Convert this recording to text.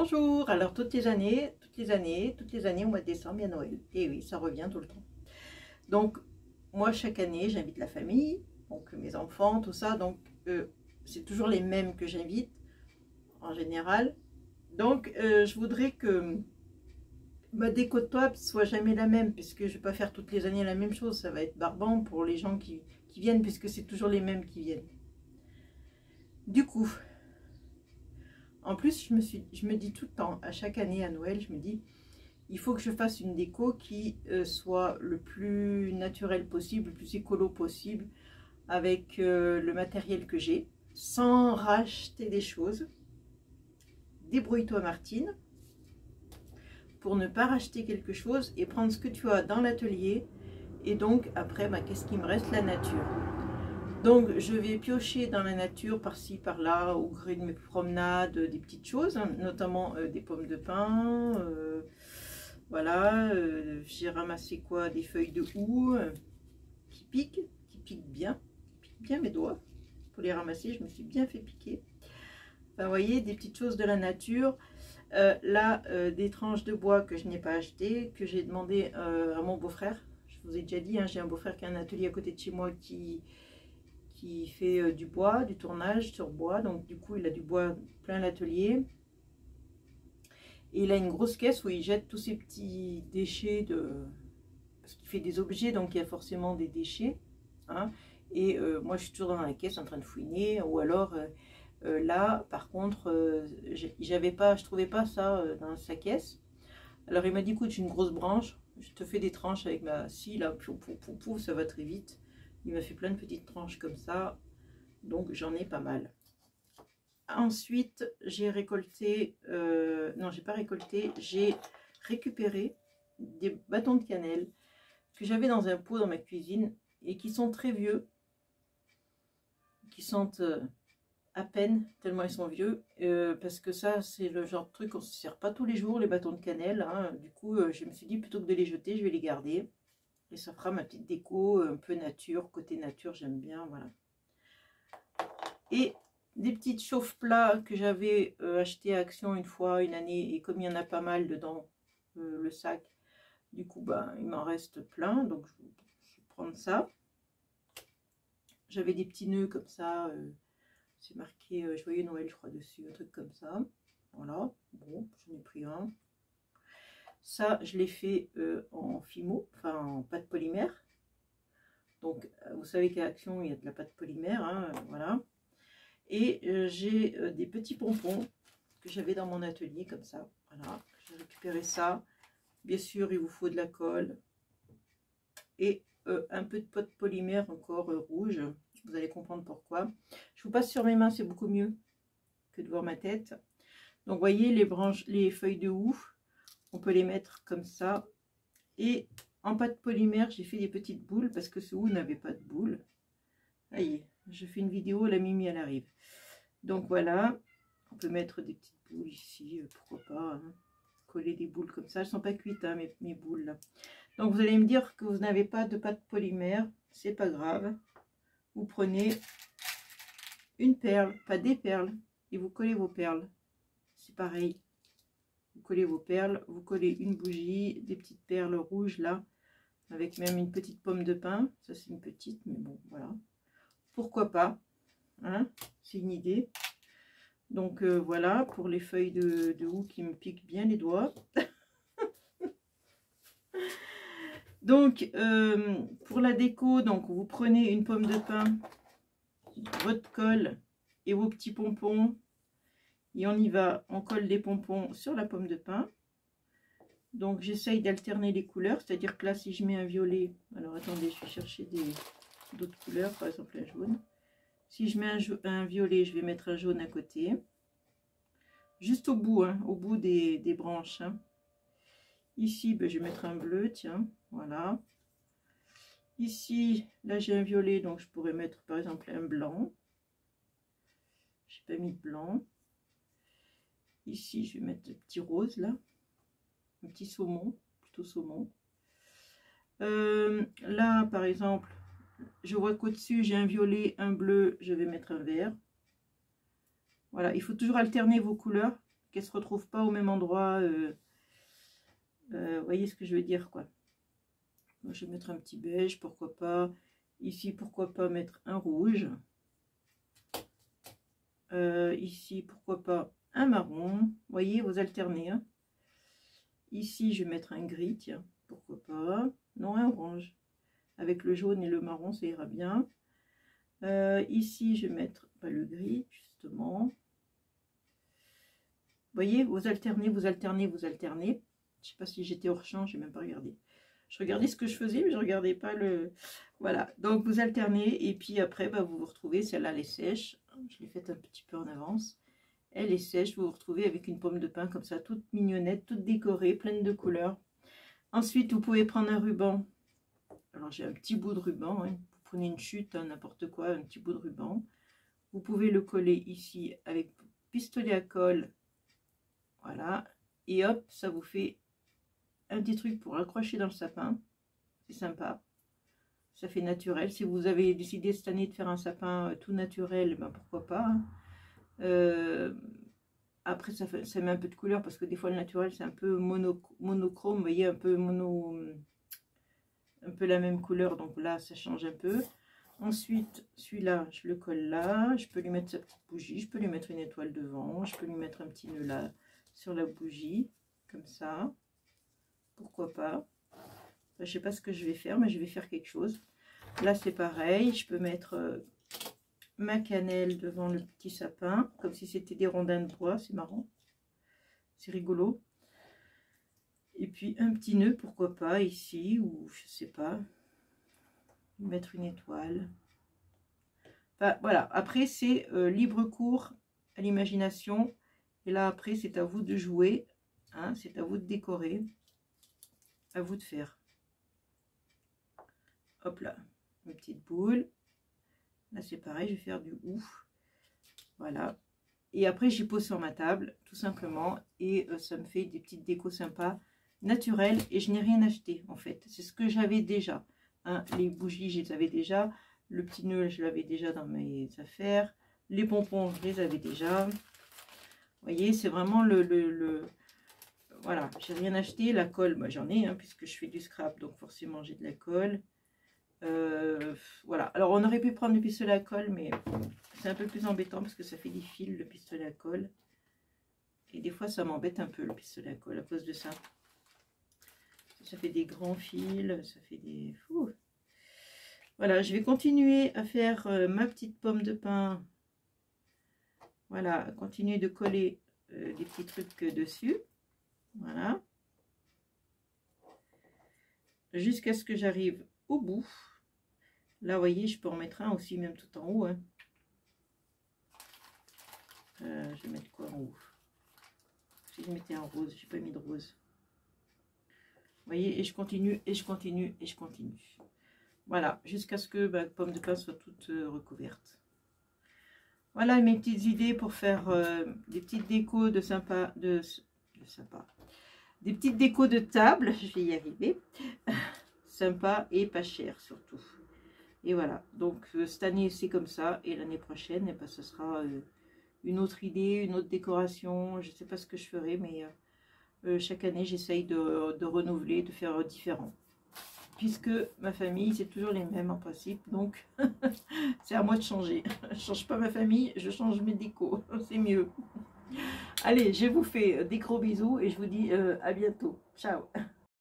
Bonjour, alors toutes les années, au mois de décembre, il y a Noël. Et oui, ça revient tout le temps. Donc, moi, chaque année, j'invite la famille, donc mes enfants, tout ça. Donc, c'est toujours les mêmes que j'invite, en général. Donc, je voudrais que ma déco de table soit jamais la même, puisque je ne vais pas faire toutes les années la même chose. Ça va être barbant pour les gens qui viennent, puisque c'est toujours les mêmes qui viennent. Du coup, en plus, je me dis tout le temps, à chaque année à Noël, je me dis, il faut que je fasse une déco qui soit le plus naturel possible, le plus écolo possible, avec le matériel que j'ai, sans racheter des choses. Débrouille-toi Martine, pour ne pas racheter quelque chose et prendre ce que tu as dans l'atelier. Et donc après, bah, qu'est-ce qui me reste? La nature. Donc je vais piocher dans la nature par-ci par-là au gré de mes promenades des petites choses, hein, notamment des pommes de pin. Voilà, j'ai ramassé quoi? Des feuilles de houx qui piquent bien mes doigts. Pour les ramasser, je me suis bien fait piquer. Enfin, vous voyez, des petites choses de la nature. Là, des tranches de bois que je n'ai pas achetées, que j'ai demandé à mon beau-frère. Je vous ai déjà dit, hein, j'ai un beau-frère qui a un atelier à côté de chez moi qui fait du bois, du tournage sur bois. Donc du coup, il a du bois plein l'atelier. Et il a une grosse caisse où il jette tous ces petits déchets parce qu'il fait des objets, donc il y a forcément des déchets. Hein. Et moi, je suis toujours dans la caisse en train de fouiner. Ou alors, là, par contre, je trouvais pas ça dans sa caisse. Alors il m'a dit, écoute, j'ai une grosse branche. Je te fais des tranches avec ma scie, là, pouf, ça va très vite. Il m'a fait plein de petites tranches comme ça. Donc j'en ai pas mal. Ensuite, j'ai récolté, non, j'ai pas récolté, j'ai récupéré des bâtons de cannelle que j'avais dans un pot dans ma cuisine et qui sont très vieux, qui sentent à peine tellement ils sont vieux, parce que ça, c'est le genre de truc qu'on ne se sert pas tous les jours, les bâtons de cannelle. Hein. Du coup, je me suis dit, plutôt que de les jeter, je vais les garder. Et ça fera ma petite déco, un peu nature, côté nature, j'aime bien, voilà. Et des petites chauffe-plats que j'avais acheté à Action une fois, une année, et comme il y en a pas mal dedans, le sac, du coup, bah, il m'en reste plein, donc je vais prendre ça. J'avais des petits nœuds comme ça, c'est marqué Joyeux Noël, je crois, dessus, un truc comme ça. Voilà, bon, j'en ai pris un. Ça, je l'ai fait en Fimo, enfin en pâte polymère. Donc, vous savez qu'à Action, il y a de la pâte polymère, hein, voilà. Et j'ai des petits pompons que j'avais dans mon atelier, comme ça. Voilà, j'ai récupéré ça. Bien sûr, il vous faut de la colle. Et un peu de pâte polymère encore rouge. Vous allez comprendre pourquoi. Je vous passe sur mes mains, c'est beaucoup mieux que de voir ma tête. Donc, vous voyez, les branches, les feuilles de houx, on peut les mettre comme ça. Et en pâte polymère, j'ai fait des petites boules parce que ce houx n'avait pas de boules. Allez, je fais une vidéo, la Mimi, elle arrive. Donc voilà, on peut mettre des petites boules ici, pourquoi pas, hein. Coller des boules comme ça. Elles ne sont pas cuites, hein, mes boules là. Donc vous allez me dire que vous n'avez pas de pâte polymère, c'est pas grave. Vous prenez une perle, pas des perles, et vous collez vos perles. C'est pareil. Vous collez vos perles, vous collez une bougie, des petites perles rouges là, avec même une petite pomme de pin. Ça c'est une petite, mais bon, voilà. Pourquoi pas, hein, c'est une idée. Donc voilà, pour les feuilles de houx qui me piquent bien les doigts. Donc, pour la déco, donc vous prenez une pomme de pin, votre colle et vos petits pompons. Et on y va, on colle des pompons sur la pomme de pin. Donc j'essaye d'alterner les couleurs, c'est-à-dire que là, si je mets un violet, alors attendez, je vais chercher d'autres couleurs, par exemple un jaune. Si je mets un violet, je vais mettre un jaune à côté. Juste au bout, hein, au bout des branches. Hein. Ici, ben, je vais mettre un bleu, tiens, voilà. Ici, là j'ai un violet, donc je pourrais mettre par exemple un blanc. Je n'ai pas mis de blanc. Ici, je vais mettre le petit rose, là. Un petit saumon, plutôt saumon. Là, par exemple, je vois qu'au-dessus, j'ai un violet, un bleu, je vais mettre un vert. Voilà, il faut toujours alterner vos couleurs, qu'elles se retrouvent pas au même endroit. Vous voyez ce que je veux dire, quoi. Moi, je vais mettre un petit beige, pourquoi pas. Ici, pourquoi pas mettre un rouge. Ici, pourquoi pas un marron. Vous voyez, vous alternez. Hein. Ici, je vais mettre un gris, tiens, pourquoi pas. Non, un orange. Avec le jaune et le marron, ça ira bien. Ici, je vais mettre le gris, justement. Vous voyez, vous alternez, vous alternez, vous alternez. Je ne sais pas si j'étais hors champ, je n'ai même pas regardé. Je regardais ce que je faisais, mais je ne regardais pas le... Voilà, donc vous alternez, et puis après, bah, vous vous retrouvez, celle-là, elle est sèche. Je l'ai faite un petit peu en avance. Elle est sèche, vous vous retrouvez avec une pomme de pin comme ça, toute mignonnette, toute décorée, pleine de couleurs. Ensuite, vous pouvez prendre un ruban. Alors, j'ai un petit bout de ruban, hein. Vous prenez une chute, hein, n'importe quoi, un petit bout de ruban. Vous pouvez le coller ici avec pistolet à colle. Voilà. Et hop, ça vous fait un petit truc pour accrocher dans le sapin. C'est sympa. Ça fait naturel. Si vous avez décidé cette année de faire un sapin tout naturel, ben pourquoi pas. Hein. Après, ça met un peu de couleur parce que des fois le naturel c'est un peu monochrome. Vous voyez, un peu la même couleur. Donc là, ça change un peu. Ensuite, celui-là, je le colle là. Je peux lui mettre sa petite bougie. Je peux lui mettre une étoile devant. Je peux lui mettre un petit nœud là sur la bougie. Comme ça. Pourquoi pas. Je ne sais pas ce que je vais faire, mais je vais faire quelque chose. Là, c'est pareil. Je peux mettre ma cannelle devant le petit sapin. Comme si c'était des rondins de bois. C'est marrant. C'est rigolo. Et puis, un petit nœud, pourquoi pas, ici. Ou je sais pas. Mettre une étoile. Enfin, voilà. Après, c'est libre cours à l'imagination. Et là, après, c'est à vous de jouer. Hein, c'est à vous de décorer. À vous de faire. Hop là, une petite boule. Là, c'est pareil, je vais faire du ouf. Voilà. Et après, j'y pose sur ma table, tout simplement. Et ça me fait des petites décos sympas, naturelles. Et je n'ai rien acheté, en fait. C'est ce que j'avais déjà. Hein, les bougies, je les avais déjà. Le petit nœud, je l'avais déjà dans mes affaires. Les pompons, je les avais déjà. Vous voyez, c'est vraiment Voilà, j'ai rien acheté. La colle, bah, j'en ai, hein, puisque je fais du scrap. Donc, forcément, j'ai de la colle. Voilà, alors on aurait pu prendre le pistolet à colle, mais c'est un peu plus embêtant parce que ça fait des fils, le pistolet à colle, et des fois ça m'embête un peu le pistolet à colle à cause de ça. Ça fait des grands fils, ça fait des... Ouh. Voilà, je vais continuer à faire ma petite pomme de pin. Voilà, continuer de coller des petits trucs dessus. Voilà, jusqu'à ce que j'arrive au bout. Là, vous voyez, je peux en mettre un aussi, même tout en haut. Hein. Je vais mettre quoi en haut? Si je mettais un rose, j'ai pas mis de rose. Vous voyez, et je continue, et je continue, et je continue. Voilà, jusqu'à ce que la pomme de pin soit toute recouverte. Voilà mes petites idées pour faire des petites décos de sympa, des petites décos de table, je vais y arriver. Sympa et pas cher surtout. Et voilà, donc cette année c'est comme ça, et l'année prochaine, eh ben, ce sera une autre idée, une autre décoration. Je ne sais pas ce que je ferai, mais chaque année j'essaye de renouveler, de faire différent. Puisque ma famille, c'est toujours les mêmes en principe, donc c'est à moi de changer. Je ne change pas ma famille, je change mes décos, c'est mieux. Allez, je vous fais des gros bisous et je vous dis à bientôt. Ciao.